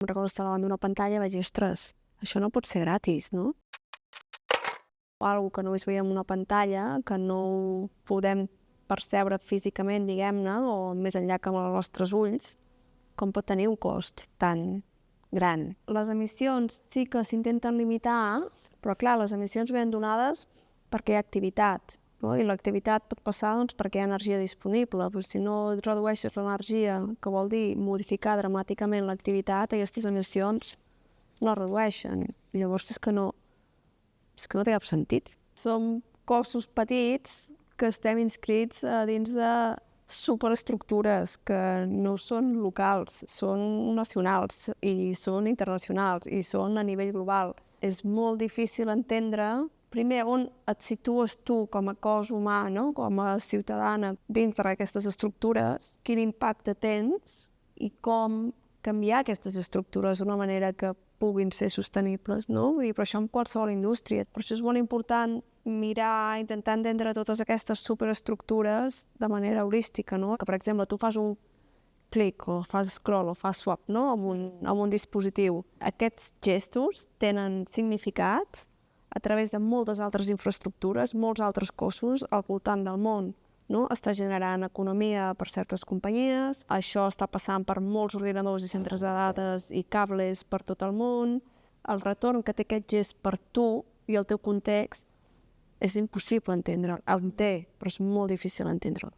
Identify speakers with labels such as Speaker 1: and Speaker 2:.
Speaker 1: Em recordo estar davant d'una pantalla i vaig dir, ostres, això no pot ser gratis, no? Algo que només veiem una pantalla, que no ho podem percebre físicament, diguem-ne, o més enllà que amb els nostres ulls, com pot tenir un cost tan gran. Les emissions sí que s'intenten limitar, però clar, les emissions venen donades perquè hi ha activitat, no? I l'activitat pot passar perquè hi ha energia disponible. Però si no redueixes l'energia, que vol dir modificar dramàticament l'activitat, aquestes emissions no es redueixen. I llavors és que no té cap sentit. Som cossos petits que estem inscrits a dins de superestructures que no són locals, són nacionals i són internacionals i són a nivell global. És molt difícil entendre, primer, on et situes tu com a cos humà, no? Com a ciutadana dins d'aquestes estructures, quin impacte tens i com canviar aquestes estructures d'una manera que puguin ser sostenibles, no? Vull dir, però això en qualsevol indústria. Per això és molt important mirar, intentar entendre totes aquestes superestructures de manera holística, no? Que, per exemple, tu fas un clic o fas scroll o fas swap, no? amb un dispositiu. Aquests gestos tenen significat a través de moltes altres infraestructures, molts altres cossos al voltant del món. No? Està generant economia per certes companyies, això està passant per molts ordinadors i centres de dades i cables per tot el món. El retorn que té aquest gest per tu i el teu context és impossible entendre'l. El té, però és molt difícil entendre'l.